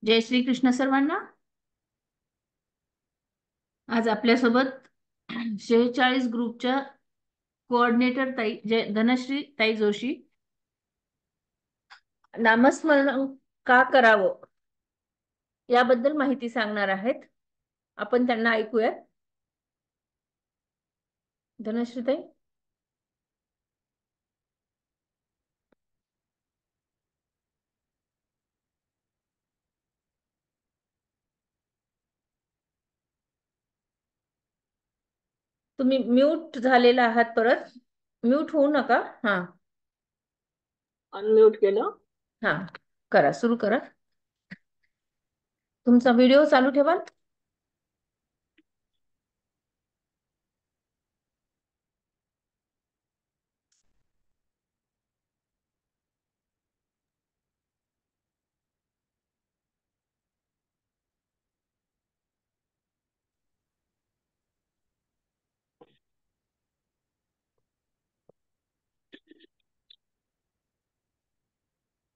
जय श्री कृष्ण सर्वांना. आज आपल्यासोबत 46 ग्रुपच्या कोऑर्डिनेटर ताई धनश्री ताई जोशी नामस्मरण का करावं याबद्दल माहिती सांगणार आहेत. आपण त्यांना ऐकूया. धनश्री ताई, तुम्ही म्यूट झालेला आहात. परत म्यूट होऊ नका. हा अनम्यूट केलं. हा करा, सुरू करा. तुमचा व्हिडिओ चालू ठेवाल.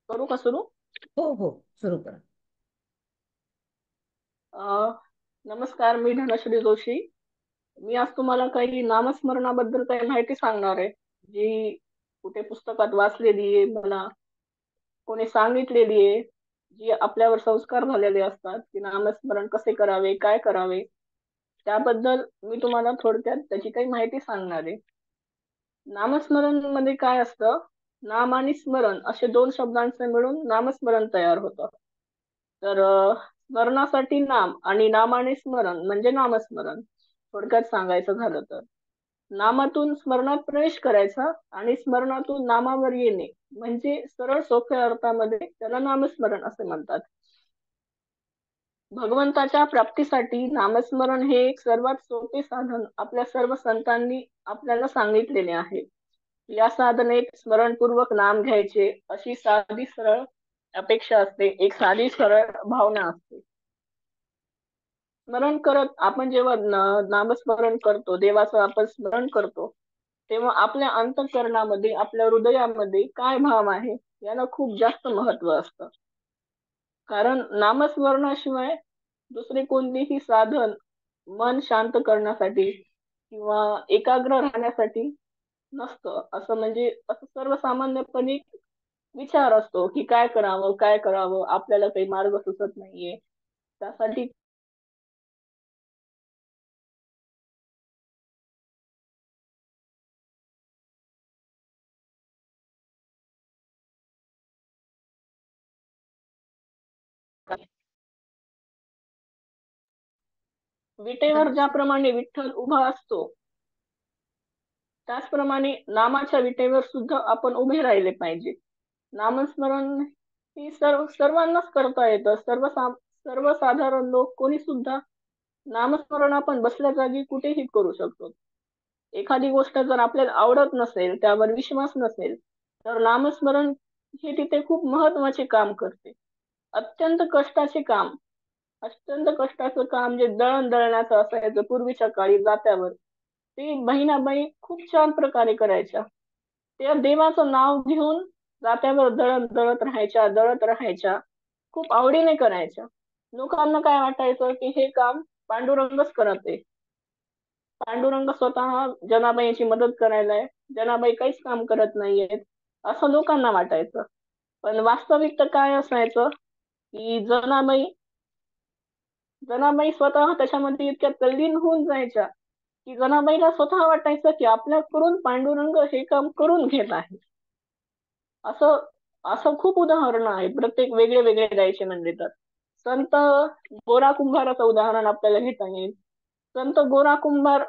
करू का सुरू? हो हो, सुरू करा. नमस्कार, मी धनश्री जोशी. मी आज तुम्हाला काही नामस्मरणाबद्दल काही माहिती सांगणार आहे, जी कुठे पुस्तकात वाचलेली आहे, मला कोणी सांगितलेली आहे, जी आपल्यावर संस्कार झालेले असतात की नामस्मरण कसे करावे, काय करावे, त्याबद्दल मी तुम्हाला थोडक्यात त्याची काही माहिती सांगणार आहे. नामस्मरण मध्ये काय असतं? नाम आणि स्मरण असे दोन शब्दांचे मिळून नामस्मरण तयार होतं. तर स्मरणासाठी नाम आणि नामाने स्मरण म्हणजे नामस्मरण. थोडक्यात सांगायचं झालं तर नामातून स्मरणात प्रवेश करायचा आणि स्मरणातून नामावर येणे म्हणजे सरळ सोप्या अर्थामध्ये त्याला नामस्मरण असे म्हणतात. भगवंताच्या प्राप्तीसाठी नामस्मरण हे एक सर्वात सोपे साधन आपल्या सर्व संतांनी आपल्याला सांगितलेले आहे. या साधनेत स्मरणपूर्वक नाम घ्यायचे अशी साधी सरळ अपेक्षा असते, एक साधी सरळ भावना असते. स्मरण करत आपण जेव्हा नामस्मरण करतो, देवाचं आपण स्मरण करतो, तेव्हा आपल्या अंतःकरणामध्ये, आपल्या हृदयामध्ये काय भाव आहे याला खूप जास्त महत्व असतं. कारण नामस्मरणाशिवाय दुसरे कोणतेही साधन मन शांत करण्यासाठी किंवा एकाग्र राहण्यासाठी नसतं. असं म्हणजे असं सर्वसामान्यपणे विचार असतो की काय करावं, काय करावं, आपल्याला काही मार्ग सुचत नाहीये. त्यासाठी विटेवर ज्याप्रमाणे विठ्ठल उभा असतो, त्याचप्रमाणे नामाच्या विटेवर सुद्धा आपण उभे राहिले पाहिजे. नामस्मरण ही सर्वांनाच करता येतं. सर्वसाधारण लोक कोणी सुद्धा नामस्मरण आपण बसल्या जागी कुठेही करू शकतो. एखादी गोष्ट जर आपल्याला आवडत नसेल, त्यावर विश्वास नसेल, तर नामस्मरण हे तिथे खूप महत्वाचे काम करते. अत्यंत कष्टाचे काम, अत्यंत कष्टाचं काम जे दळण दळण्याचं असायचं पूर्वीच्या काळी जात्यावर, ते बहिणाबाई खूप छान प्रकारे करायच्या. त्या देवाचं नाव घेऊन जात्यावर दळण दळत राहायच्या, दळत राहायच्या, खूप आवडीने करायच्या. लोकांना काय वाटायचं की हे काम पांडुरंगच करत आहे, पांडुरंग स्वतः जनाबाईची मदत करायलाय, जनाबाई काहीच काम करत नाहीयेत, असं लोकांना वाटायचं. पण वास्तविक तर काय असायचं की जनाबाई स्वतः त्याच्यामध्ये इतक्या तल्लीन होऊन जायच्या की जनाबाईला स्वतः वाटायचं की आपल्याकडून पांडुरंग हे काम करून घेत आहे. असं असं खूप उदाहरण आहे, प्रत्येक वेगळे वेगळे द्यायचे म्हणजे तर. संत गोरा कुंभाराचं उदाहरण आपल्याला घेता येईल. संत गोरा कुंभार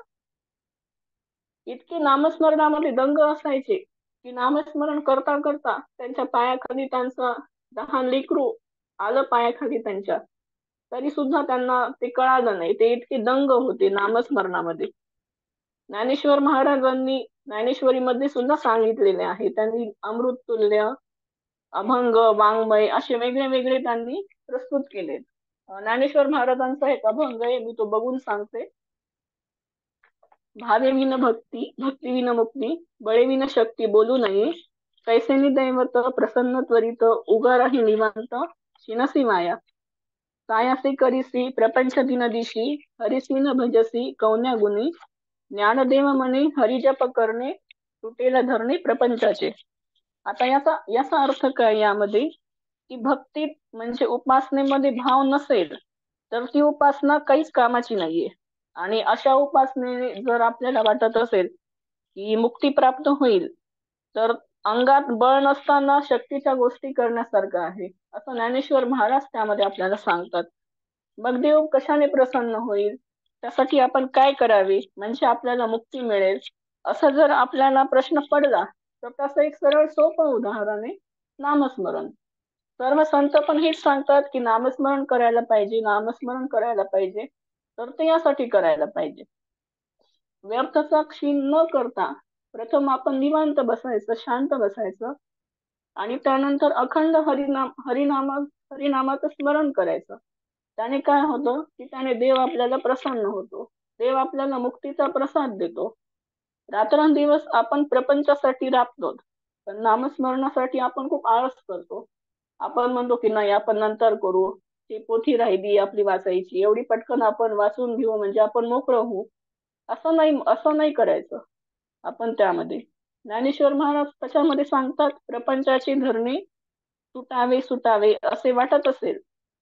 इतके नामस्मरणामध्ये दंग असायचे की नामस्मरण करता करता त्यांच्या पायाखाली त्यांचं लहान लेकरू आलं पायाखाली त्यांच्या, तरी सुद्धा त्यांना ते कळालं नाही, ते इतके दंग होते नामस्मरणामध्ये. ज्ञानेश्वर महाराजांनी ज्ञानेश्वरी मध्ये सुद्धा सांगितलेले आहे, त्यांनी अमृत तुल्य अभंग, वाङ्मय असे वेगळे वेगळे त्यांनी प्रस्तुत केले. ज्ञानेश्वर महाराजांचा एक अभंग आहे, मी तो बघून सांगते. भावे विन भक्ती, भक्ती विन मुक्ती, बळे विन शक्ती बोलू नये. कैसेनी दैवत प्रसन्न त्वरित, उगाराही निवांत, शिनसी माया. कायासे करिसी प्रपंच दिन दिशी, हरिसी न भजसी कौन्या गुणी. ज्ञानदेव म्हणे हरिजप करणे, तुटेल धरणे प्रपंचाचे. आता याचा अर्थ काय यामध्ये, की भक्तीत म्हणजे उपासनेमध्ये भाव नसेल तर ती उपासना काहीच कामाची नाहीये. आणि अशा उपासनेने जर आपल्याला वाटत असेल की मुक्ती प्राप्त होईल, तर अंगात बळ नसताना शक्तीच्या गोष्टी करण्यासारखं आहे, असं ज्ञानेश्वर महाराज त्यामध्ये आपल्याला सांगतात. मग देव कशाने प्रसन्न होईल, त्यासाठी आपण काय करावे म्हणजे आपल्याला मुक्ती मिळेल, असं जर आपल्याला प्रश्न पडला, तर त्याचं एक सरळ सोपं उदाहरण आहे नामस्मरण. सर्व संत पण हेच सांगतात की नामस्मरण करायला पाहिजे, नामस्मरण करायला पाहिजे. तर ते यासाठी करायला पाहिजे, व्यर्थाचा क्षीण न करता प्रथम आपण निवांत बसायचं, शांत बसायचं, आणि त्यानंतर अखंड हरिनामाचं स्मरण करायचं. त्याने काय होतं की त्याने देव आपल्याला प्रसन्न होतो, देव आपल्याला मुक्तीचा प्रसाद देतो. रात्रंदिवस आपण प्रपंचासाठी राबतो, पण नामस्मरणासाठी आपण खूप आळस करतो. आपण म्हणतो की नाही, आपण नंतर करू, ती पोथी राहिली आपली वाचायची, एवढी पटकन आपण वाचून घेऊ म्हणजे आपण मोकळं होऊ. असं नाही करायचं. आपण त्यामध्ये ज्ञानेश्वर महाराज त्याच्यामध्ये सांगतात, प्रपंचाची धरणे तुटावे सुटावे असे वाटत असेल,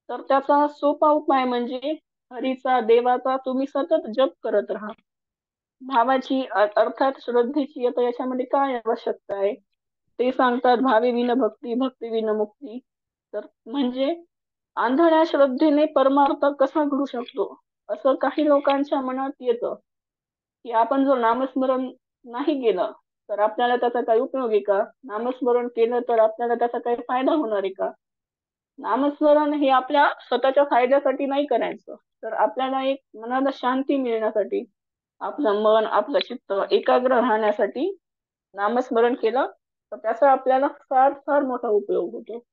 तर त्याचा सोपा उपाय म्हणजे हरीचा, देवाचा तुम्ही सतत जप करत राहा. भावाची अर्थात श्रद्धेची आता याच्यामध्ये काय आवश्यकता आहे ते सांगतात. भावे विन भक्ती, भक्ती विन मुक्ती. तर म्हणजे आंधळ्या श्रद्धेने परमार्थ कसा घडू शकतो, असं काही लोकांच्या मनात येतं, की आपण जर नामस्मरण नाही केलं तर आपल्याला त्याचा काही उपयोग आहे का, नामस्मरण केलं तर आपल्याला त्याचा काही फायदा होणार आहे का. नामस्मरण हे आपल्या स्वतःच्या फायद्यासाठी नाही करायचं, तर आपल्याला एक मनाला शांती मिळण्यासाठी, आपलं मन, आपलं चित्त एकाग्र राहण्यासाठी नामस्मरण केलं तर त्याचा आपल्याला फार फार मोठा उपयोग होतो.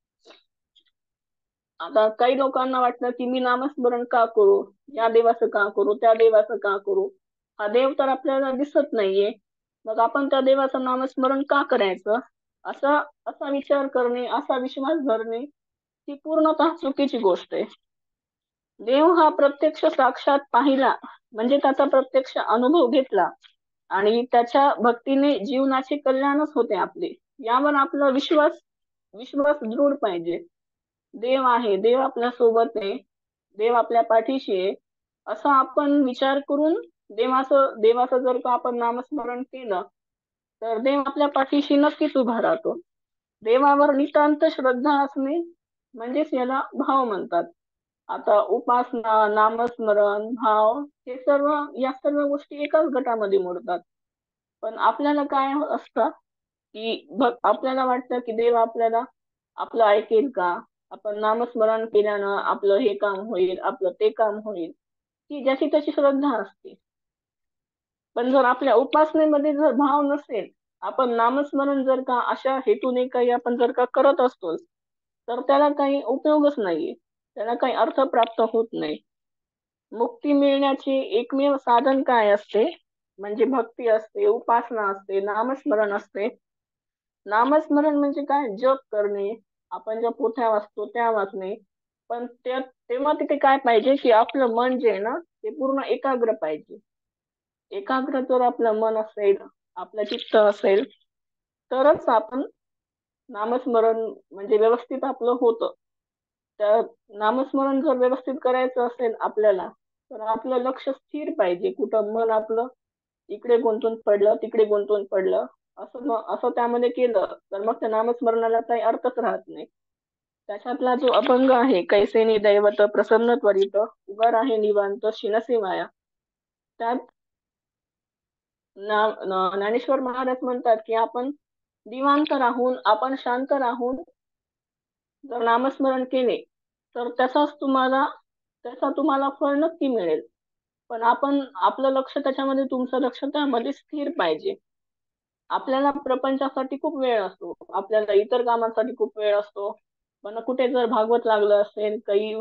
आता काही लोकांना वाटतं की मी नामस्मरण का करू, या देवाचं का करू, त्या देवाचं का करू, हा देव तर आपल्याला दिसत नाहीये, मग आपण त्या देवाचं नामस्मरण का करायचं, असा असा विचार करणे, असा विश्वास धरणे ही पूर्णतः चुकीची गोष्ट आहे. देव हा प्रत्यक्ष साक्षात पाहिला म्हणजे त्याचा प्रत्यक्ष अनुभव घेतला, आणि त्याच्या भक्तीने जीवनाचे कल्याणच होते आपले. यावर आपला विश्वास विश्वास दृढ पाहिजे. देव आहे, देव आपल्या सोबत आहे, देव आपल्या पाठीशी आहे, असा आपण विचार करून देवाचं जर का आपण नामस्मरण केलं, तर देव आपल्या पाठीशी नक्कीच उभा राहतो. देवावर नितांत श्रद्धा असणे म्हणजेच याला भाव म्हणतात. आता उपासना, नामस्मरण, भाव हे सर्व, या सर्व गोष्टी एकाच गटामध्ये मोडतात. पण आपल्याला काय असतं की आपल्याला वाटतं की देव आपल्याला आपलं ऐकेल का, आपण नामस्मरण केल्यानं आपलं हे काम होईल, आपलं ते काम होईल, की ज्याची त्याची श्रद्धा असते. पण जर आपल्या उपासनेमध्ये जर भाव नसेल, आपण नामस्मरण जर का अशा हेतूने काही आपण जर का करत असतो, तर त्याला काही उपयोगच नाहीये, त्याला काही अर्थ प्राप्त होत नाही. मुक्ती मिळण्याचे एकमेव साधन काय असते, म्हणजे भक्ती असते, उपासना असते, नामस्मरण असते. नामस्मरण म्हणजे काय, जप करणे, आपण ज्या पोथ्या वाचतो त्या वाचणे. पण तेव्हा तिथे काय पाहिजे की आपलं मन जे आहे ना, ते पूर्ण एकाग्र पाहिजे. एकाग्र जर आपलं मन असेल, आपलं चित्त असेल, तरच आपण नामस्मरण म्हणजे व्यवस्थित आपलं होतं. तर नामस्मरण जर व्यवस्थित करायचं असेल आपल्याला, तर आपलं लक्ष स्थिर पाहिजे, कुठं मन आपलं इकडे गुंतून पडलं, तिकडे गुंतून पडलं, असं त्यामध्ये केलं तर मग त्या नामस्मरणाला काही अर्थच राहत नाही. त्याच्यातला जो अभंग आहे, कैसेनी दैवत प्रसन्न त्वरित, उगार आहे निवांत, शिनसी माया. त्यात ज्ञानेश्वर महाराज म्हणतात की आपण निवांत राहून, आपण शांत राहून जर नामस्मरण केले, तर त्याचा तुम्हाला फळ नक्की मिळेल. पण आपण आपलं लक्ष त्याच्यामध्ये, तुमचं लक्ष त्यामध्ये स्थिर पाहिजे. आपल्याला प्रपंचासाठी खूप वेळ असतो, आपल्याला इतर कामांसाठी खूप वेळ असतो. पण कुठे जर भागवत लागलं असेल, काही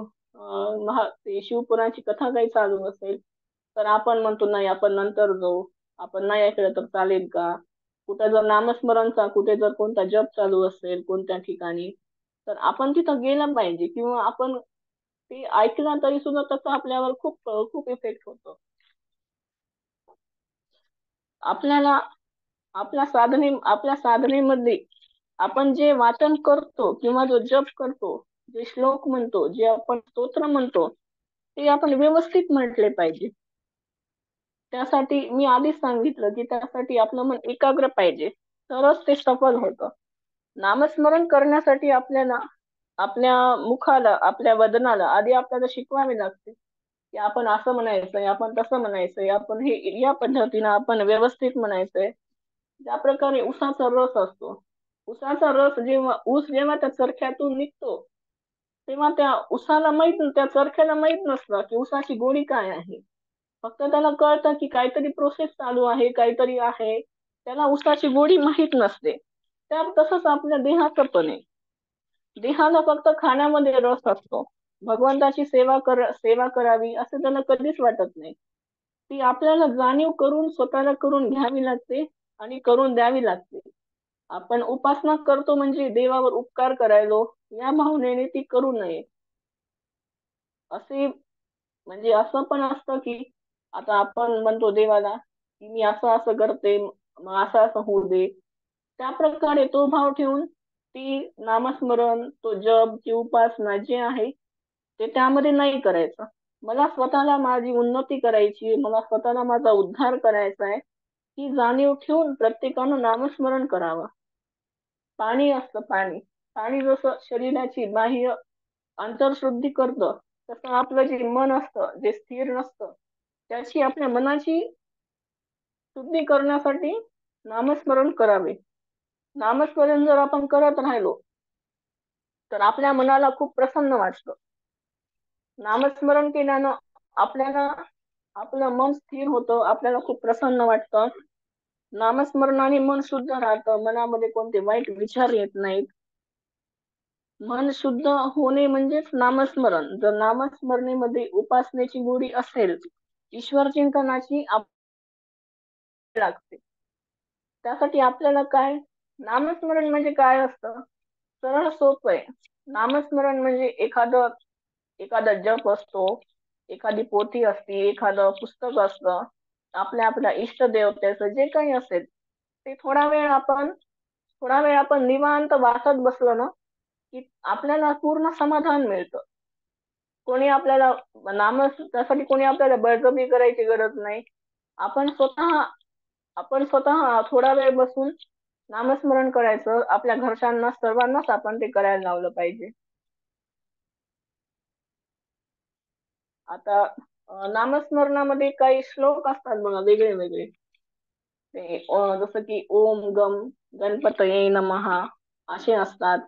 ते शिवपुराणाची कथा काही चालू असेल, तर आपण म्हणतो नाही, आपण नंतर जाऊ, आपण नाही ऐकलं तर चालेल का? कुठे जर नामस्मरणचा, कुठे जर कोणता जप चालू असेल कोणत्या ठिकाणी, तर आपण तिथं गेलं पाहिजे, किंवा आपण ते ऐकलं तरी सुद्धा त्याचा आपल्यावर खूप खूप इफेक्ट होतो. आपल्याला आपल्या साधनेमध्ये आपण जे वाचन करतो किंवा जो जप करतो, जे श्लोक म्हणतो, जे आपण स्तोत्र म्हणतो, ते आपण व्यवस्थित म्हटले पाहिजे. त्यासाठी मी आधीच सांगितलं की त्यासाठी आपलं मन एकाग्र पाहिजे, तरच ते सफल होतं. नामस्मरण करण्यासाठी आपल्याला आपल्या मुखाला, आपल्या वदनाला आधी आपल्याला शिकवावे लागते की आपण असं म्हणायचंय, आपण तसं म्हणायचंय, आपण हे या पद्धतीनं आपण व्यवस्थित म्हणायचंय. ज्या प्रकारे उसाचा रस असतो, उसाचा रस जेव्हा जेव्हा त्या चरख्यातून निघतो, तेव्हा त्या चरख्याला माहित नसतं की उसाची गोडी काय आहे. फक्त त्याला कळतं की काहीतरी प्रोसेस चालू आहे, काहीतरी आहे. त्याला उसाची गोडी माहित नसते. तसंच आपल्या देहाचं पण आहे. देहाला फक्त खाण्यामध्ये रस असतो. भगवंताची सेवा करावी असं त्याला कधीच वाटत नाही. ती आपल्याला जाणीव करून, स्वतःला करून घ्यावी लागते आणि करून द्यावी लागते. आपण उपासना करतो म्हणजे देवावर उपकार करायलो या भावनेने ती करू नये. असे म्हणजे असं पण असतं की आता आपण म्हणतो देवाला की मी असं असं करते, मग असं असं होऊ दे. त्या प्रकारे तो भाव ठेवून ती नामस्मरण, तो जप, ती उपासना जे आहे ते त्यामध्ये नाही करायचं. मला स्वतःला माझी उन्नती करायची, मला स्वतःला माझा उद्धार करायचा आहे, ही जाणीव ठेवून प्रत्येकानं नामस्मरण करावं. पाणी असतं, पाणी पाणी जसं शरीराची बाह्य अंतरशुद्धी करतं, तसं आपलं जे मन असतं, जे स्थिर नसतं, त्याची आपल्या मनाची शुद्धी करण्यासाठी नामस्मरण करावे. नामस्मरण जर आपण करत राहिलो तर आपल्या मनाला खूप प्रसन्न वाटतं. नामस्मरण केल्यानं आपल्याला आपलं मन स्थिर होतं, आपल्याला खूप प्रसन्न वाटतं. नामस्मरणाने मन शुद्ध राहतं, मनामध्ये कोणते वाईट विचार येत नाहीत. मन शुद्ध होणे म्हणजेच नामस्मरण. जर नामस्मरणेमध्ये उपासनेची गोडी असेल, ईश्वर चिंतनाची लागते. त्यासाठी आपल्याला काय, नामस्मरण म्हणजे काय असतं? सरळ सोपं आहे. नामस्मरण म्हणजे एखादा जप असतो, एखादी पोथी असते, एखादं पुस्तक असतं, आपल्या आपल्या इष्ट देवतेचं जे काही असेल, ते थोडा वेळ आपण निवांत वाचत बसलो ना, की आपल्याला पूर्ण समाधान मिळतं. कोणी आपल्याला त्यासाठी कोणी आपल्याला बळजबरी करायची गरज नाही. आपण स्वतः आपण स्वतः थोडा वेळ बसून नामस्मरण करायचं. आपल्या घरच्यांना सर्वांनाच आपण ते करायला लावलं पाहिजे. आता नामस्मरणामध्ये काही श्लोक असतात बघा, वेगळे वेगळे. ते जसं की ओम गम गणपतये नमः असे असतात,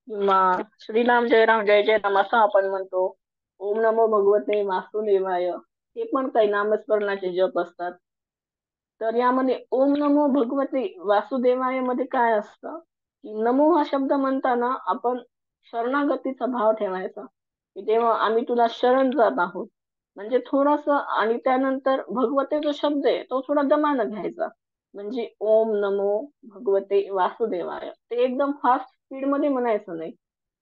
किंवा श्रीराम जय राम जय जय राम असं आपण म्हणतो. ओम नमो भगवते वासुदेवाय, हे पण काही नामस्मरणाचे जप असतात. तर यामध्ये ओम नमो भगवते वासुदेवाय मध्ये काय असतं की नमो हा शब्द म्हणताना आपण शरणागतीचा भाव ठेवायचा, की तेव्हा आम्ही तुला शरण जात आहोत. म्हणजे थोडस, आणि त्यानंतर भगवते जो शब्द आहे तो थोडा दमानं घ्यायचा. म्हणजे ओम नमो भगवते वासुदेवाय, ते एकदम फास्ट स्पीड मध्ये म्हणायचं नाही,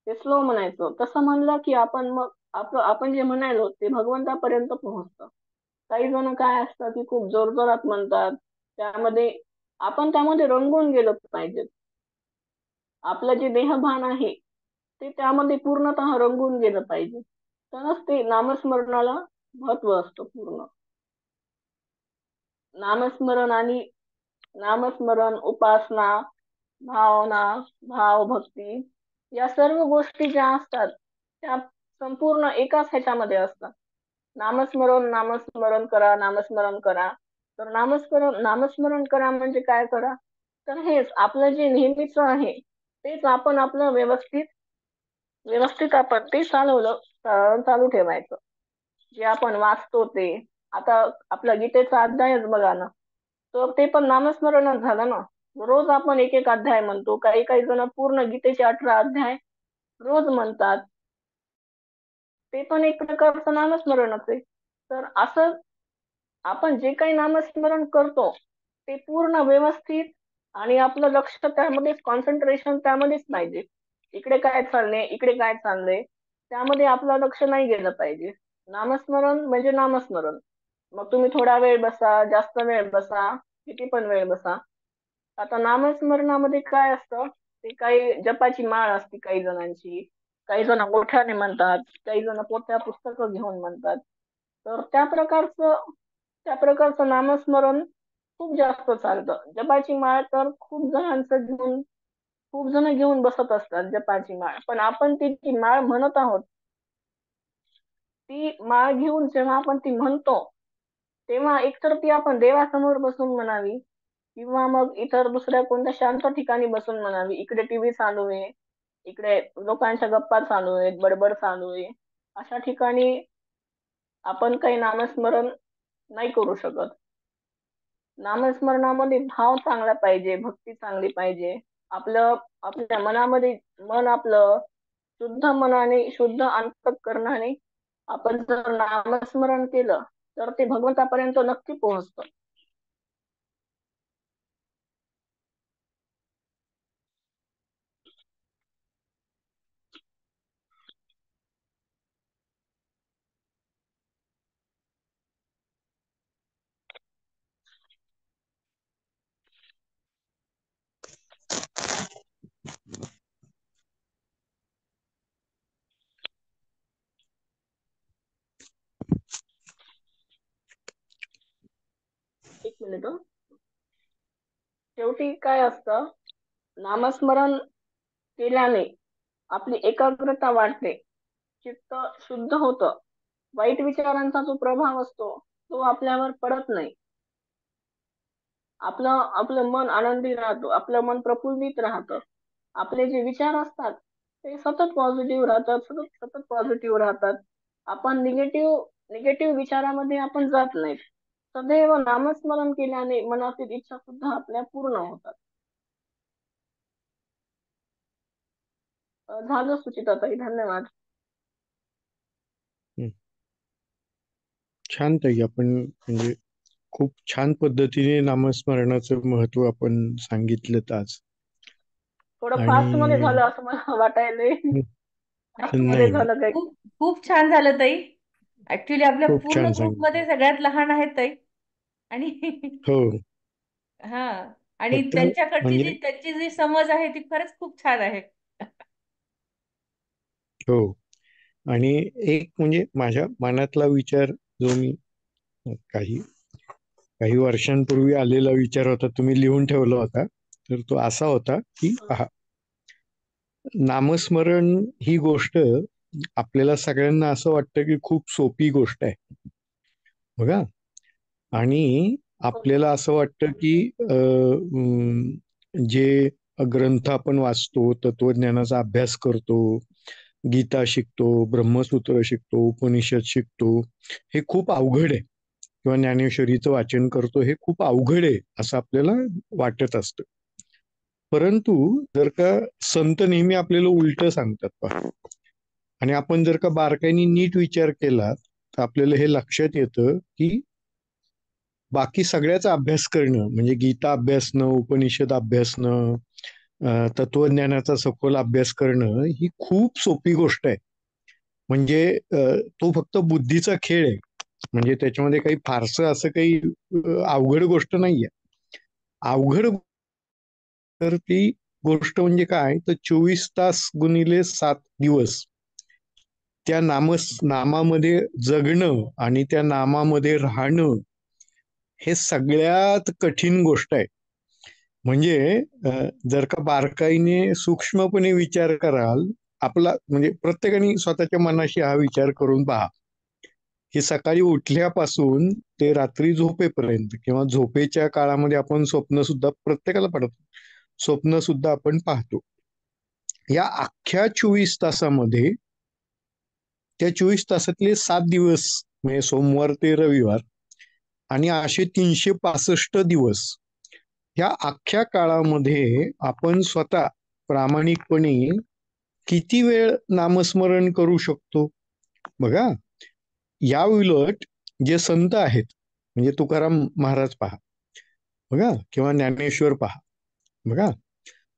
ते स्लो म्हणायचं. तसं म्हणलं की आपण जे म्हणायलो ते भगवंतापर्यंत पोहोचतं. काही जण काय असतं की खूप जोरजोरात म्हणतात, त्यामध्ये आपण त्यामध्ये रंगून गेलो पाहिजे. आपलं जे देहभान आहे ते त्यामध्ये पूर्णतः रंगून गेलं पाहिजे, तरच ते नामस्मरणाला महत्व असतं पूर्ण. नामस्मरण आणि नामस्मरण, उपासना, भावना, भावभक्ती या सर्व गोष्टी ज्या असतात त्या संपूर्ण एकाच ह्याच्यामध्ये असतात. नामस्मरण करा, नामस्मरण करा. तर नामस्मरण करा म्हणजे काय करा, तर हेच आपलं जे नेहमीच आहे तेच आपण आपलं व्यवस्थित व्यवस्थित आपण ते चालू ठेवायचं. जे आपण वाचतो ते, आता आपला गीतेचा अध्यायच बघा ना, तर ते पण नामस्मरणच झालं ना. रोज आपण एक एक अध्याय म्हणतो, काही काही जण पूर्ण गीतेचे 18 अध्याय रोज म्हणतात. ते पण एक प्रकारचं नामस्मरणच आहे. तर असं आपण जे काही नामस्मरण करतो ते पूर्ण व्यवस्थित आणि आपलं लक्ष त्यामध्ये, कॉन्सन्ट्रेशन त्यामध्येच पाहिजे. इकडे काय चाललंय, इकडे काय चाललंय, त्यामध्ये आपलं लक्ष नाही गेलं पाहिजे. नामस्मरण म्हणजे नामस्मरण. मग तुम्ही थोडा वेळ बसा, जास्त वेळ बसा, किती पण वेळ बसा. आता नामस्मरणामध्ये काय असतं, ते काही जपाची माळ असते काही जणांची, काही जण मोठ्याने म्हणतात, काही जण पोथ्या पुस्तकं घेऊन म्हणतात. तर त्या प्रकारचं नामस्मरण खूप जास्त चालतं. जपाची माळ तर खूप जण घेऊन बसत असतात जपाची माळ. पण आपण ती माळ म्हणत आहोत, ती माळ घेऊन जेव्हा आपण ती म्हणतो, तेव्हा एकतर ती आपण देवासमोर बसून म्हणावी, किंवा मग इतर दुसऱ्या कोणत्या शांत ठिकाणी बसून म्हणावी. इकडे टीव्ही चालू आहे, इकडे लोकांच्या गप्पा चालू आहेत, बडबड चालू आहे, अशा ठिकाणी आपण काही नामस्मरण नाही करू शकत. नामस्मरणामध्ये भाव चांगला पाहिजे, भक्ती चांगली पाहिजे. आपल्या मनामध्ये, मन आपलं शुद्ध मनाने, शुद्ध अंतःकरणाने आपण जर नामस्मरण केलं तर ते भगवंतापर्यंत नक्की पोहोचतं. एक मिनिट हं. शेवटी काय असतं, नामस्मरण केल्याने आपली एकाग्रता वाढते, चित्त शुद्ध होतं, वाईट विचारांचा जो प्रभाव असतो तो आपल्यावर पडत नाही. आपलं आपलं मन आनंदी राहतो, आपलं मन प्रफुल्लित राहतं. आपले जे विचार असतात ते सतत पॉझिटिव्ह राहतात, सतत सतत पॉझिटिव्ह राहतात. आपण निगेटिव्ह निगेटिव्ह विचारामध्ये आपण जात नाही. सदैव नामस्मरण केल्याने मनातील इच्छा सुद्धा आपल्या पूर्ण होतात. झालं सुचिताताई, धन्यवाद. हं. छान ताई, आपण म्हणजे खूप छान पद्धतीने नामस्मरणाचं महत्व आपण सांगितलं आज. थोडं फास्ट मध्ये आणि झालं असं मला वाटायलंय. फास्ट मध्ये नाही, झालं काही. खूप खूप छान झालं ताई. ऍक्च्युली आपल्या खूप पूर्ण छान ग्रुपमध्ये सांगितलं. सगळ्यात लहान आहेत ताई. आणि हो, हा, आणि फक्त त्यांच्याकडची म्हणजे जी त्यांची जी समज आहे ती खरंच खूप छान आहे. हो. आणि एक म्हणजे माझ्या मनातला विचार जो मी काही काही वर्षांपूर्वी आलेला विचार होता, तुम्ही लिहून ठेवला होता. तर तो असा होता की पहा, नामस्मरण ही गोष्ट आपल्याला सगळ्यांना असं वाटतं की खूप सोपी गोष्ट आहे बघा. आणि आपल्याला असं वाटतं की जे ग्रंथ आपण वाचतो, तत्वज्ञानाचा अभ्यास करतो, गीता शिकतो, ब्रह्मसूत्र शिकतो, उपनिषद शिकतो, हे खूप अवघड आहे, किंवा ज्ञानेश्वरीचं वाचन करतो हे खूप अवघड आहे असं आपल्याला वाटत असतं. परंतु जर का संत नेहमी आपल्याला उलट सांगतात पहा, आणि आपण जर का बारकाईने नीट विचार केला तर आपल्याला हे लक्षात येतं की बाकी सगळ्याचा अभ्यास करणं म्हणजे गीता अभ्यासणं, उपनिषद अभ्यासणं, तत्वज्ञानाचा सखोल अभ्यास करणं ही खूप सोपी गोष्ट आहे. म्हणजे तो फक्त बुद्धीचा खेळ आहे. म्हणजे त्याच्यामध्ये काही फारसं असं काही अवघड गोष्ट नाहीये. अवघड तर ती गोष्ट म्हणजे काय, तर 24 तास गुणिले 7 दिवस त्या नामामध्ये जगणं आणि त्या नामामध्ये राहणं हे सगळ्यात कठीण गोष्ट आहे. म्हणजे जर का बारकाईने सूक्ष्मपणे विचार कराल, आपला म्हणजे प्रत्येकाने स्वतःच्या मनाशी हा विचार करून पहा की सकाळी उठल्यापासून ते रात्री झोपेपर्यंत किंवा झोपेच्या काळामध्ये आपण स्वप्न सुद्धा प्रत्येकाला पडत, स्वप्न सुद्धा आपण पाहतो. या अख्ख्या 24 तासामध्ये त्या 24 तासातले 7 दिवस म्हणजे सोमवार ते रविवार आणि असे 365 दिवस ह्या अख्ख्या काळामध्ये आपण स्वतः प्रामाणिकपणे किती वेळ नामस्मरण करू शकतो? बघा, या उलट जे संत आहेत, म्हणजे तुकाराम महाराज पहा बघा, किंवा ज्ञानेश्वर पहा बघा,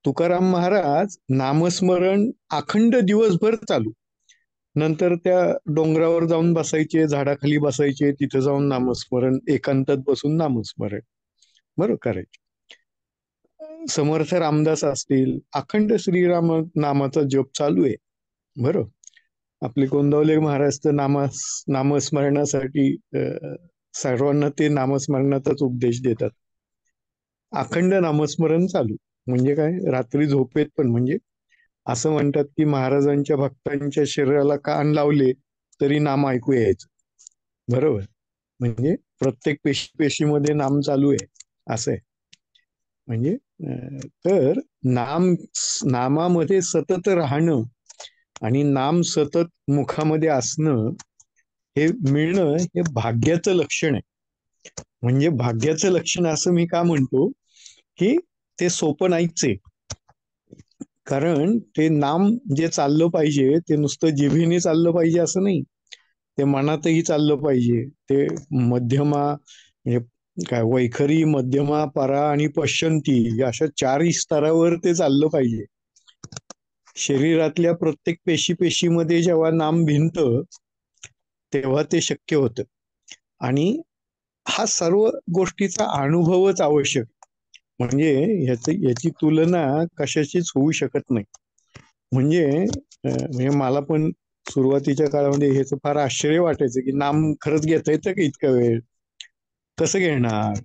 तुकाराम महाराज नामस्मरण अखंड दिवसभर चालू. नंतर त्या डोंगरावर जाऊन बसायचे, झाडाखाली बसायचे, तिथे जाऊन नामस्मरण, एकांतात बसून नामस्मरण बरोबर करायचे. समर्थ रामदास असतील, अखंड श्रीराम नामाचा जप चालू आहे बरोबर. आपले गोंदावले महाराज तर नामस्मरणासाठी सर्वांना ते नामस्मरणाचाच उपदेश देतात. अखंड नामस्मरण चालू म्हणजे काय, रात्री झोपेत पण. म्हणजे असं म्हणतात की महाराजांच्या भक्तांच्या शरीराला कान लावले तरी नाम ऐकू यायचं बरोबर. म्हणजे प्रत्येक पेशीमध्ये नाम चालू आहे असं आहे. म्हणजे तर नामामध्ये सतत राहणं आणि नाम सतत मुखामध्ये असणं हे मिळणं हे भाग्याचं लक्षण आहे. म्हणजे भाग्याचं लक्षण असं मी का म्हणतो की ते सोपं नाहीच आहे. कारण ते नाम जे चाललं पाहिजे ते नुसतं जिभेने चाललं पाहिजे असं नाही, ते मनातही चाललं पाहिजे. ते मध्यमा म्हणजे काय, वैखरी, मध्यमा, परा आणि पश्चंती अशा 4 स्तरावर ते चाललं पाहिजे. शरीरातल्या प्रत्येक पेशीमध्ये जेव्हा नाम भिनतं तेव्हा ते शक्य होतं. आणि हा सर्व गोष्टीचा अनुभवच आवश्यक. म्हणजे याची तुलना कशाचीच होऊ शकत नाही. म्हणजे मला पण सुरुवातीच्या काळामध्ये ह्याचं फार आश्चर्य वाटायचं की नाम खरंच घेता येतं का इतका वेळ, कसं घेणार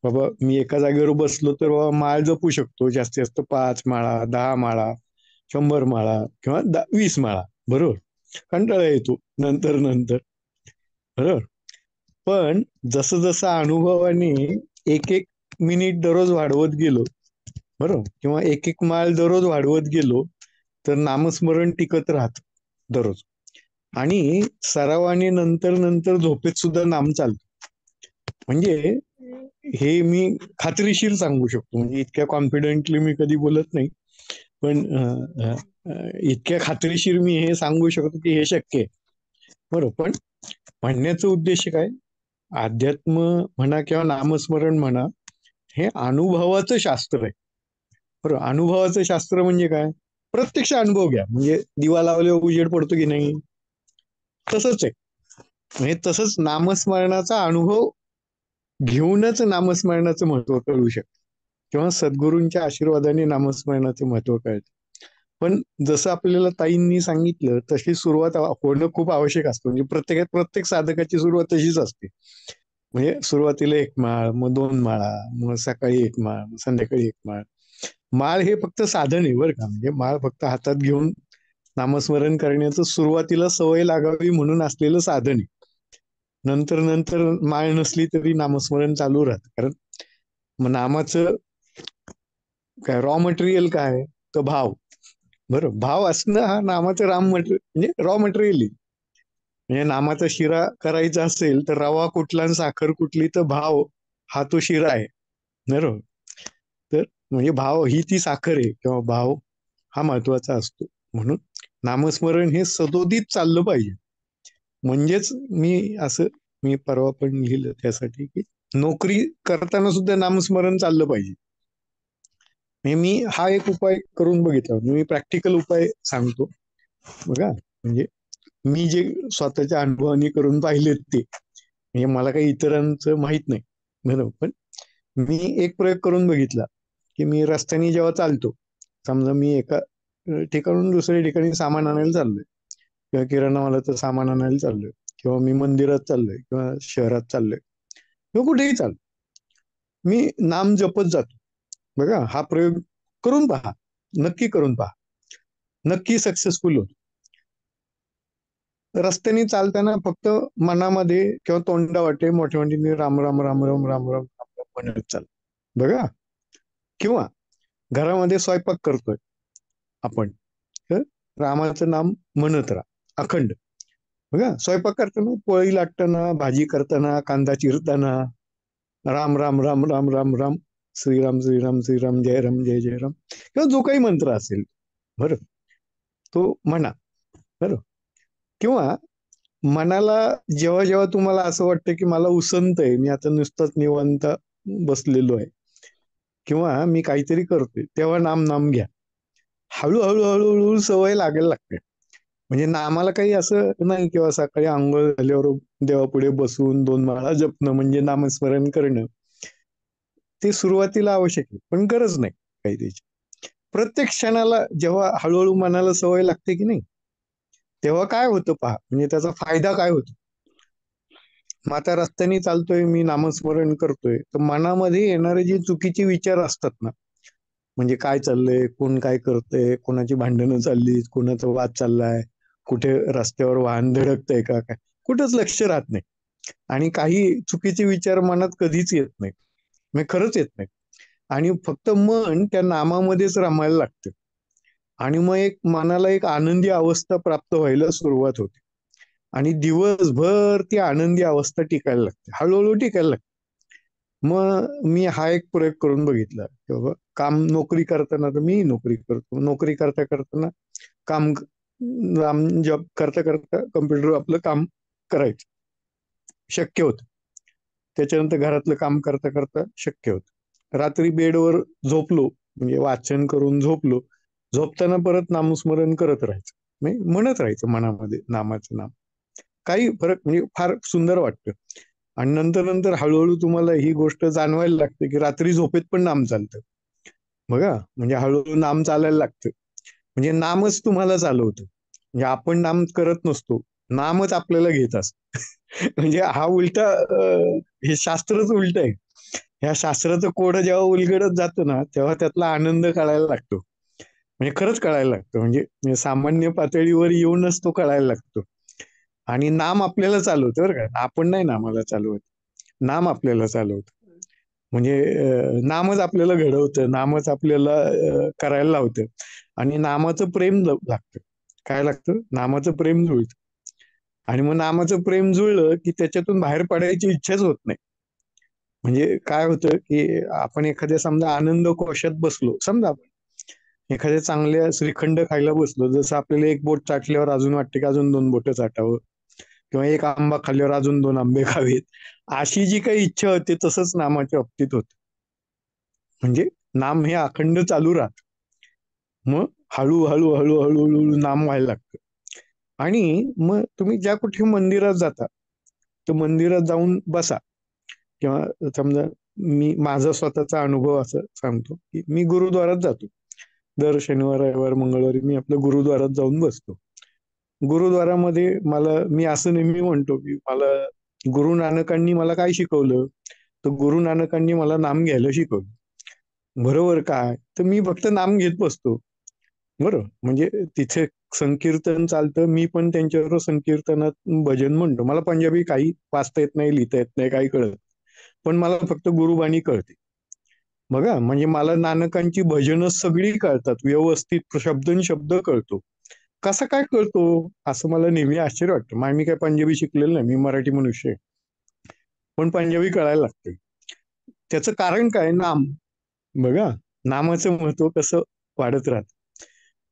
बाबा. मी एका जागेवर बसलो तर बाबा माळ जपू शकतो, जास्तीत जास्त 5 माळा, 10 माळा, 100 माळा किंवा 20 माळा बरोबर. कंटाळा येतो नंतर बरोबर. पण जसं जसं अनुभवाने एक एक मिनिट दररोज वाढवत गेलो बरोबर, किंवा एक एक माळ दररोज वाढवत गेलो तर नामस्मरण टिकत राहत दररोज. आणि सरावाने नंतर झोपेत सुद्धा नाम चालतं. म्हणजे हे मी खात्रीशीर सांगू शकतो. म्हणजे इतक्या कॉन्फिडेंटली मी कधी बोलत नाही, पण इतक्या खात्रीशीर मी हे सांगू शकतो की हे शक्य आहे बरोबर. पण म्हणण्याचा उद्देश काय, अध्यात्म म्हणा किंवा नामस्मरण म्हणा, हे अनुभवाचं शास्त्र आहे बरोबर. अनुभवाचं शास्त्र म्हणजे काय, प्रत्यक्ष अनुभव घ्या. म्हणजे दिवा लावल्यावर उजेड पडतो की नाही, तसंच आहे. म्हणजे तसंच नामस्मरणाचा अनुभव घेऊनच नामस्मरणाचं महत्व कळू शकतं, किंवा सद्गुरूंच्या आशीर्वादाने नामस्मरणाचं महत्व कळतं. पण जसं आपल्याला ताईंनी सांगितलं तशी सुरुवात होणं खूप आवश्यक असतं. म्हणजे प्रत्येक साधकाची सुरुवात तशीच असते. म्हणजे सुरुवातीला 1 माळ, मग 2 माळा, मग सकाळी 1 माळ, संध्याकाळी 1 माळ. माळ हे फक्त साधन आहे बरं का. म्हणजे माळ फक्त हातात घेऊन नामस्मरण करण्याचं सुरुवातीला सवय लागावी म्हणून असलेलं साधन आहे. नंतर माळ नसली तरी नामस्मरण चालू राहतं. कारण नामाचं काय रॉ मटेरियल काय, तर भाव बरं. भाव असणं हा नामाचं म्हणजे रॉ मटेरियल आहे. म्हणजे नामाचा शिरा करायचा असेल तर रवा कुठला आणि साखर कुठली, तर भाव हा तो शिरा आहे बरोबर. तर म्हणजे भाव ही ती साखर आहे, किंवा भाव हा महत्वाचा असतो. म्हणून नामस्मरण हे सदोदित चाललं पाहिजे. म्हणजेच मी परवा पण लिहिलं त्यासाठी की नोकरी करताना सुद्धा नामस्मरण चाललं पाहिजे. मी हा एक उपाय करून बघितला. मी प्रॅक्टिकल उपाय सांगतो बघा. म्हणजे मी जे स्वतःच्या अनुभवाने करून पाहिलेत ते, म्हणजे मला काही इतरांचं माहित नाही बरोबर. पण मी एक प्रयोग करून बघितला की मी रस्त्याने जेव्हा चालतो, समजा मी एका ठिकाणून दुसऱ्या ठिकाणी सामान आणायला चाललोय, किंवा किराणा मालाचं सामान आणायला चाललोय, किंवा मी मंदिरात चाललोय, किंवा शहरात चाललोय, किंवा कुठेही चाललो, मी नाम जपत जातो बघा. हा प्रयोग करून पहा, नक्की करून पहा, नक्की सक्सेसफुल होतो. रस्त्याने चालताना फक्त मनामध्ये किंवा तोंडावाटे मोठ्या मोठ्याने राम राम राम राम राम राम म्हणत चाल बघा. किंवा घरामध्ये स्वयंपाक करतोय आपण, तर रामाचं नाम म्हणत राहा अखंड बघा. स्वयंपाक करताना, पोळी लाटताना, भाजी करताना, कांदा चिरताना राम राम राम राम राम राम, श्रीराम श्रीराम श्रीराम, जय राम जय जय राम, किंवा जो काही मंत्र असेल बरं तो म्हणा. बरं. किंवा मनाला जेव्हा जेव्हा तुम्हाला असं वाटतं की मला उसंतय, मी आता नुसतंच निवांत बसलेलो आहे किंवा मी काहीतरी करतोय, तेव्हा नाम नाम घ्या. हळूहळू हळूहळू सवय लागायला लागते. म्हणजे नामाला काही असं नाही किंवा सकाळी आंघोळ झाल्यावर देवापुढे बसून 2 माळा जपणं म्हणजे नामस्मरण करणं. ते सुरुवातीला आवश्यक आहे, पण गरज नाही काही त्याची. प्रत्येक क्षणाला जेव्हा हळूहळू मनाला सवय लागते की नाही, तेव्हा काय होतं पहा, म्हणजे त्याचा फायदा काय होतो. मग आता रस्त्याने चालतोय, मी नामस्मरण करतोय, तर मनामध्ये येणारे जे चुकीचे विचार असतात ना, म्हणजे काय चाललंय, कोण काय करतंय, कोणाची भांडणं चालली, कोणाचा वाद चाललाय, कुठे रस्त्यावर वाहन धडकतंय का काय, कुठंच लक्ष राहत नाही. आणि काही चुकीचे विचार मनात कधीच येत नाही, म्हणजे खरंच येत नाही. आणि फक्त मन त्या नामामध्येच रमायला लागतं. आणि मग मनाला एक आनंदी अवस्था प्राप्त व्हायला सुरुवात होते. आणि दिवसभर ती आनंदी अवस्था टिकायला लागते, हळूहळू टिकायला लागते. मग मी हा एक प्रयोग करून बघितला की बाबा, नोकरी करताना, तर मी नोकरी करतो, नोकरी करता करताना काम, राम जॉब करता करता कम्प्युटर आपलं काम करायचं शक्य होतं. त्याच्यानंतर घरातलं काम करता करता शक्य होतं. रात्री बेडवर झोपलो, म्हणजे वाचन करून झोपलो, झोपताना परत नामस्मरण करत राहायचं, म्हणजे म्हणत राहायचं मनामध्ये नामाचं नाम. काही फरक, म्हणजे फार सुंदर वाटतं. आणि नंतर नंतर हळूहळू तुम्हाला ही गोष्ट जाणवायला लागते की रात्री झोपेत पण नाम चालतं. बघा, म्हणजे हळूहळू नाम चालायला लागतं. म्हणजे नामच तुम्हाला चालवतं. म्हणजे आपण नाम करत नसतो, नामच आपल्याला घेत असत. म्हणजे हा उलटा, हे शास्त्रच उलट आहे. ह्या शास्त्राचं कोड जेव्हा उलगडत जातं ना, तेव्हा त्यातला आनंद कळायला लागतो. म्हणजे खरंच कळायला लागतं, म्हणजे सामान्य पातळीवर येऊनच तो कळायला लागतो. आणि नाम आपल्याला चालवतं बरं का, आपण नाही नामाला चालवत, नाम आपल्याला चालवतं. म्हणजे नामच आपल्याला घडवतं, नामच आपल्याला करायला लावतं. आणि नामाचं प्रेम लागतं. काय लागतं? नामाचं प्रेम जुळतं. आणि मग नामाचं प्रेम जुळलं की त्याच्यातून बाहेर पडायची इच्छाच होत नाही. म्हणजे काय होतं की आपण एखाद्या समजा आनंद कोशात बसलो, समजा आपण एखाद्या चांगल्या श्रीखंड खायला बसलो, जसं आपल्याला एक बोट चाटल्यावर अजून वाटते की अजून 2 बोटं चाटावं, किंवा एक आंबा खाल्ल्यावर अजून 2 आंबे खावेत, अशी जी काही इच्छा होते, तसंच नामाच्या बाबतीत होत. म्हणजे नाम हे अखंड चालू राहत. मग हळूहळू हळूहळू हळूहळू नाम व्हायला लागतं. आणि मग तुम्ही ज्या कुठे मंदिरात जाता, तर मंदिरात जाऊन बसा. किंवा समजा मी माझा स्वतःचा अनुभव असं सांगतो की मी गुरुद्वारात जातो. दर शनिवार रविवार मंगळवारी मी आपलं गुरुद्वारात जाऊन बसतो. गुरुद्वारामध्ये मी असं नेहमी म्हणतो की मला गुरु नानकांनी मला काय शिकवलं, तर गुरु नानकांनी मला नाम घ्यायला शिकवलं. बरोबर काय, तर मी फक्त नाम घेत बसतो. बरं, म्हणजे तिथे संकीर्तन चालतं, मी पण त्यांच्याबरोबर संकीर्तनात भजन म्हणतो. मला पंजाबी काही वाचता येत नाही, लिहिता येत नाही, काही कळत, पण मला फक्त गुरुबाणी कळते. बघा, म्हणजे मला नानकांची भजनं सगळी कळतात, व्यवस्थित शब्दन शब्द कळतो. कसा काय कळतो, असं मला नेहमी आश्चर्य वाटतं. मी काय पंजाबी शिकलेलं नाही, मी मराठी मनुष्य आहे, पण पंजाबी कळायला लागते. त्याचं कारण काय? नाम. बघा, नामाचं महत्व कसं वाढत राहतं.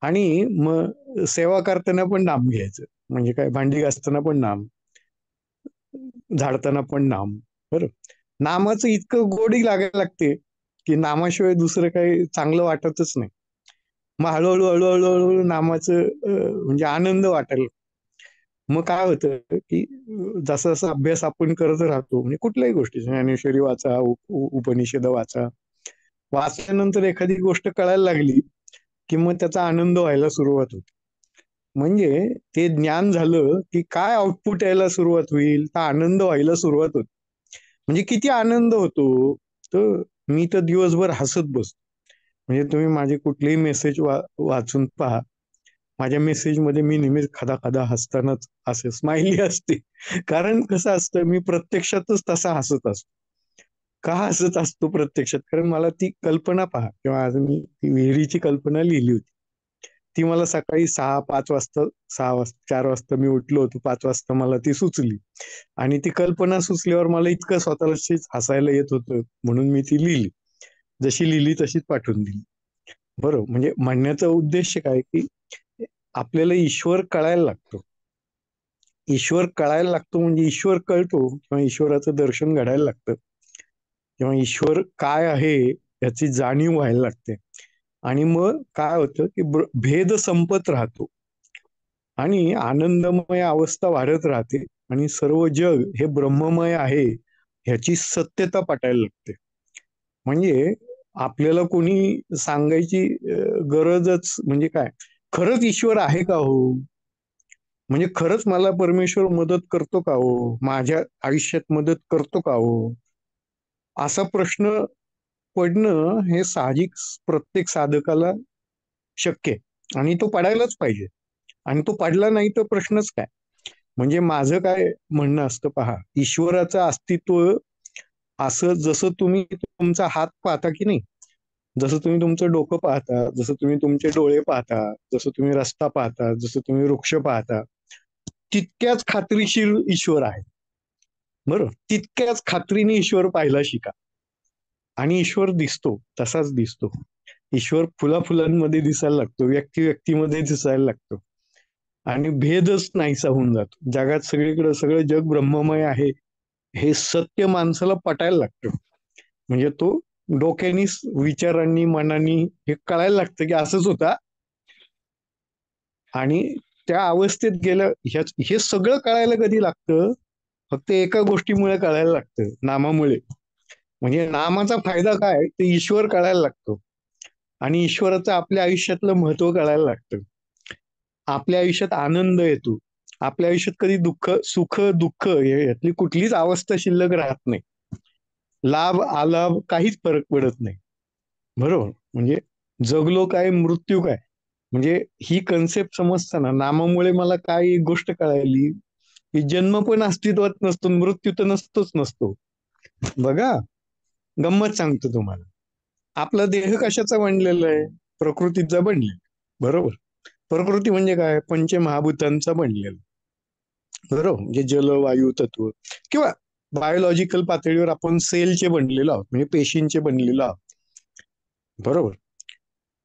आणि मग सेवा करताना पण नाम घ्यायचं. म्हणजे काय, भांडी घासताना पण नाम, झाडताना पण नाम. बरं, नामाचं इतकं गोडी लागायला लागते की नामाशिवाय दुसरं काही चांगलं वाटतच नाही. मग हळूहळू हळूहळू हळूहळू नामाचं म्हणजे आनंद वाटायला. मग काय होतं की जसा जसा अभ्यास आपण करत राहतो, म्हणजे कुठल्याही गोष्टी, ज्ञानेश्वरी वाचा, उपनिषद वाचा, वाचल्यानंतर एखादी गोष्ट कळायला लागली की मग त्याचा आनंद व्हायला सुरुवात होते. म्हणजे ते ज्ञान झालं की काय आउटपुट यायला सुरुवात होईल, तर आनंद व्हायला सुरुवात होते. म्हणजे किती आनंद होतो, तर मी तर दिवसभर हसत बसतो. म्हणजे तुम्ही माझे कुठलेही मेसेज वाचून पहा, माझ्या मेसेजमध्ये मी नेहमीच खदा खदा हसतानाच असे स्माइली असते. कारण कसं असतं, मी प्रत्यक्षातच तसा हसत असतो. का हसत असतो प्रत्यक्षात? कारण मला ती कल्पना पहा, किंवा आज मी ती विहिरीची कल्पना लिहिली होती. ती मला सकाळी 6-5 वाजता, 6 वाजता, 4 वाजता मी उठलो होतो, 5 वाजता मला ती सुचली. आणि ती कल्पना सुचल्यावर मला इतकं स्वतःलाच हसायला येत होतं, म्हणून मी ती लिहिली. जशी लिहिली तशीच पाठवून दिली. बरोबर. म्हणजे म्हणण्याचा उद्देश काय, की आपल्याला ईश्वर कळायला लागतो. ईश्वर कळायला लागतो म्हणजे ईश्वर कळतो किंवा ईश्वराचं दर्शन घडायला लागतं किंवा ईश्वर काय आहे याची जाणीव व्हायला लागते. आणि मग काय होतं, की भेद संपत राहतो आणि आनंदमय अवस्था वाढत राहते आणि सर्व जग हे ब्रह्ममय आहे ह्याची सत्यता पटायला लागते. म्हणजे आपल्याला कोणी सांगायची गरजच म्हणजे काय, खरंच ईश्वर आहे का हो? म्हणजे खरंच मला परमेश्वर मदत करतो का हो? माझ्या आयुष्यात मदत करतो का हो? असा प्रश्न पडणं हे साहजिक प्रत्येक साधकाला शक्य आहे आणि तो पडायलाच पाहिजे. आणि तो पडला नाही तर प्रश्नच काय. म्हणजे माझं काय म्हणणं असतं, पहा, ईश्वराचं अस्तित्व असं जसं तुम्ही तुमचा हात पाहता की नाही, जसं तुम्ही तुमचं डोकं पाहता, जसं तुम्ही तुमचे डोळे पाहता, जसं तुम्ही रस्ता पाहता, जसं तुम्ही वृक्ष पाहता, तितक्याच खात्रीशीर ईश्वर आहे. बरोबर. तितक्याच खात्रीने ईश्वर पाहायला शिका. आणि ईश्वर दिसतो, तसाच दिसतो. ईश्वर फुलाफुलांमध्ये दिसायला लागतो, व्यक्ती व्यक्तीमध्ये दिसायला लागतो आणि भेदच नाहीसा होऊन जातो. जगात सगळीकडे सगळं जग ब्रह्ममय आहे हे सत्य माणसाला पटायला लागतं. म्हणजे तो डोक्यानी, विचारांनी, मनानी हे कळायला लागतं की असंच होता. आणि त्या अवस्थेत गेलं, हे सगळं कळायला कधी लागतं? फक्त एका गोष्टीमुळे कळायला लागतं, नामामुळे. म्हणजे नामाचा फायदा काय, ते ईश्वर कळायला लागतो आणि ईश्वराचं आपल्या आयुष्यातलं महत्व कळायला लागतं. आपल्या आयुष्यात आनंद येतो. आपल्या आयुष्यात कधी दुःख, सुख, दुःख यातली कुठलीच अवस्था शिल्लक राहत नाही. लाभ अलाभ काहीच फरक पडत नाही. बरोबर. म्हणजे जगलो काय, मृत्यू काय. म्हणजे ही कन्सेप्ट समजताना नामामुळे मला काय एक गोष्ट कळाली, की जन्म पण अस्तित्वात नसतो, मृत्यू तर नसतोच नसतो. बघा, गंमत सांगतो तुम्हाला. आपला देह कशाचा बनलेला आहे? प्रकृतीचा बनलेला. बरोबर. प्रकृती म्हणजे काय? पंचमहाभूतांचा बनलेला. बरोबर. म्हणजे जल, वायू तत्व किंवा बायोलॉजिकल पातळीवर आपण सेलचे बनलेलो आहोत, म्हणजे पेशींचे बनलेलो आहोत. बरोबर.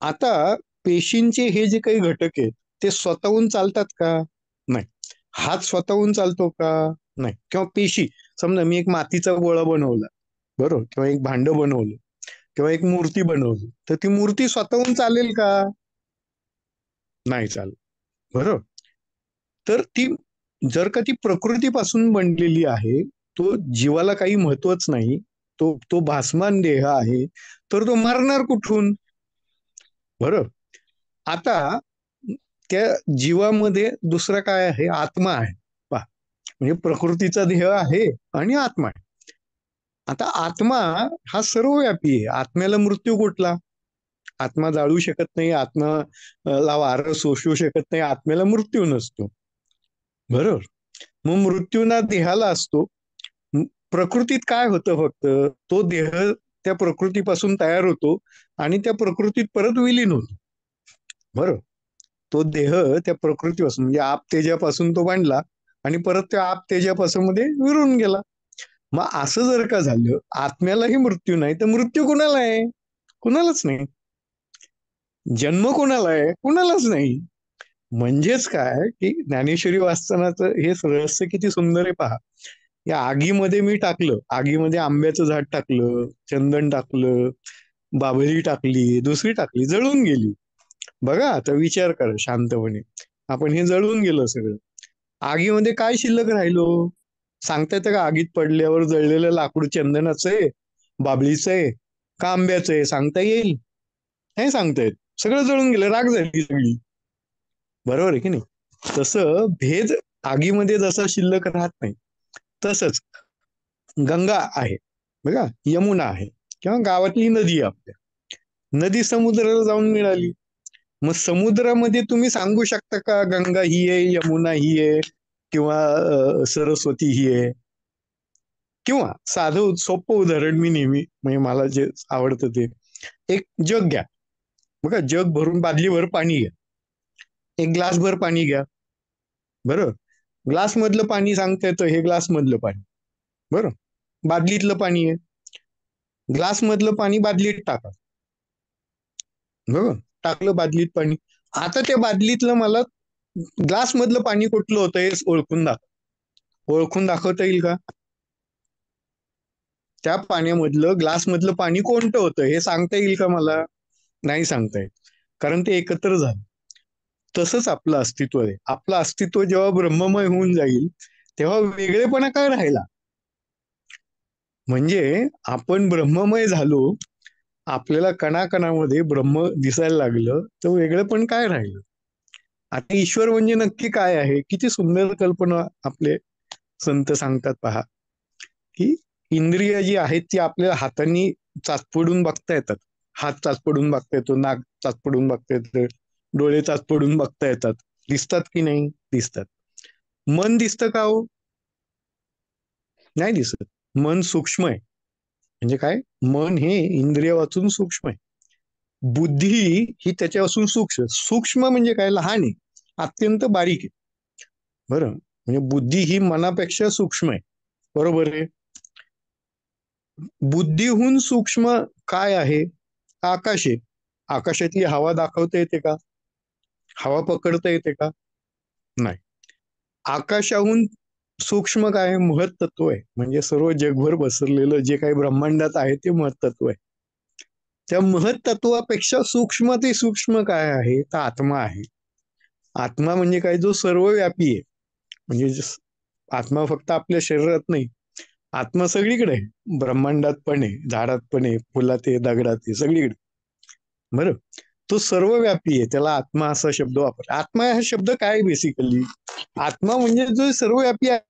आता पेशींचे हे जे काही घटक आहेत ते स्वतःहून चालतात का? नाही. हात स्वतःहून चालतो का? नाही. किंवा पेशी, समजा मी एक मातीचा गोळा बनवला, बरोबर, किंवा एक भांड बनवलं किंवा एक मूर्ती बनवली, तर ती मूर्ती स्वतःहून चालेल का? नाही चालेल. बरोबर. तर ती, जर का ती प्रकृतीपासून बनलेली आहे, तो जीवाला काही महत्वच नाही, तो तो भासमान देह आहे, तर तो मरणार कुठून? बरोबर. आता त्या जीवामध्ये दुसरा काय आहे? आत्मा आहे. पहा, म्हणजे प्रकृतीचा देह आहे आणि आत्मा आहे. आता आत्मा हा सर्वव्यापी आहे. आत्म्याला मृत्यू कुठला? आत्मा जाळू शकत नाही, आत्माला वारं शोषू शकत नाही, आत्म्याला मृत्यू नसतो. बरोबर. मग मृत्यू ना देहाला असतो. प्रकृतीत काय होतं? फक्त तो देह त्या प्रकृतीपासून तयार होतो आणि त्या प्रकृतीत परत विलीन होतो. बरोबर. तो देह त्या प्रकृतीपासून म्हणजे आप तेजापासून तो बनला आणि परत त्या आप तेजापासून मध्ये विरून गेला. मग असं जर का झालं, आत्म्यालाही मृत्यू नाही, तर मृत्यू कुणाला आहे? कुणालाच नाही. जन्म कुणाला आहे? कुणालाच नाही. म्हणजेच काय, की ज्ञानेश्वरी वाचतानाचं हे रहस्य किती सुंदर आहे पहा. या आगीमध्ये मी टाकलं, आगीमध्ये आंब्याचं झाड टाकलं, चंदन टाकलं, बाभळी टाकली, दुसरी टाकली, जळून गेली. बघा, आता विचार करा शांतपणे. आपण हे जळून गेलं सगळं. आगीमध्ये काय शिल्लक राहिलो? सांगता येतं का? आगीत पडल्यावर जळलेलं लाकूड चंदनाचं आहे, बाभळीचं आहे का आंब्याचं आहे? सांगता येईल? नाही सांगता येत. सगळं जळून गेलं, राख झाली सगळी. बरोबर आहे की नाही? तसं भेद आगीमध्ये जसा शिल्लक राहत नाही, तसंच गंगा आहे, बघा, यमुना आहे किंवा गावातली नदी आहे आपल्या. नदी समुद्राला जाऊन मिळाली. मग समुद्रामध्ये तुम्ही सांगू शकता का गंगा ही आहे, यमुना ही आहे किंवा सरस्वती ही आहे? किंवा साधं सोपं उदाहरण मी नेहमी, म्हणजे मला जे आवडतं ते, एक जग घ्या. बघा, जग भरून बादलीभर पाणी घ्या. एक ग्लासभर पाणी घ्या. बरं, ग्लास मधलं पाणी सांगता येतं, हे ग्लास मधलं पाणी. बरं, बादलीतलं पाणी आहे, ग्लास मधलं पाणी बादलीत टाका. बरं, टाकलं बादलीत पाणी. आता त्या बादलीतलं मला ग्लास मधलं पाणी कुठलं होतं हे ओळखून दाखवता येईल का? त्या पाण्यामधलं ग्लास मधलं पाणी कोणतं होतं हे सांगता येईल का मला? नाही सांगता येत, कारण ते एकत्र झालं. तसंच आपलं अस्तित्व आहे. आपलं अस्तित्व जेव्हा ब्रह्ममय होऊन जाईल तेव्हा वेगळेपणा काय राहिला? म्हणजे आपण ब्रह्ममय झालो, आपल्याला कणाकणामध्ये ब्रह्म दिसायला लागलं, तर वेगळं पण काय राहिलं? आता ईश्वर म्हणजे नक्की काय आहे? किती सुंदर कल्पना आपले संत सांगतात पहा, की इंद्रिय जी आहेत ती आपल्याला हातांनी चाचपडून बघता येतात. हात चाचपडून बघता येतो, नाक चाचपडून बघता येतं, डोळे चाचपडून बघता येतात. दिसतात की नाही? दिसतात. मन दिसतं का हो? नाही दिसत. मन सूक्ष्म आहे. म्हणजे काय? मन हे इंद्रिय वाचून सूक्ष्म आहे. बुद्धी ही त्याच्यापासून सूक्ष्म. सूक्ष्म म्हणजे काय? लहान आहे, अत्यंत बारीक आहे. बरं, म्हणजे बुद्धी ही मनापेक्षा सूक्ष्म आहे. बरोबर आहे. बुद्धीहून सूक्ष्म काय आहे? आकाश आहे. आकाशातली हवा दाखवता येते का? हवा पकडता येते का? नाही. आकाशाहून सूक्ष्म काय? महत्तत्व आहे. म्हणजे सर्व जगभर पसरलेलं जे काही ब्रह्मांडात आहे ते महत्तत्व आहे. त्या महत्तत्वापेक्षा सूक्ष्म ते सूक्ष्म काय आहे? तर आत्मा आहे. आत्मा म्हणजे काय? जो सर्वव्यापी आहे. म्हणजे आत्मा फक्त आपल्या शरीरात नाही, आत्मा सगळीकडे आहे. ब्रह्मांडात पण आहे, झाडात पण आहे, फुलात आहे, दगडात आहे, सगळीकडे. बरं, तो सर्वव्यापी आहे, त्याला आत्मा असा शब्द वापर. आत्मा हा शब्द काय बेसिकली? आत्मा म्हणजे जो सर्वव्यापी आहे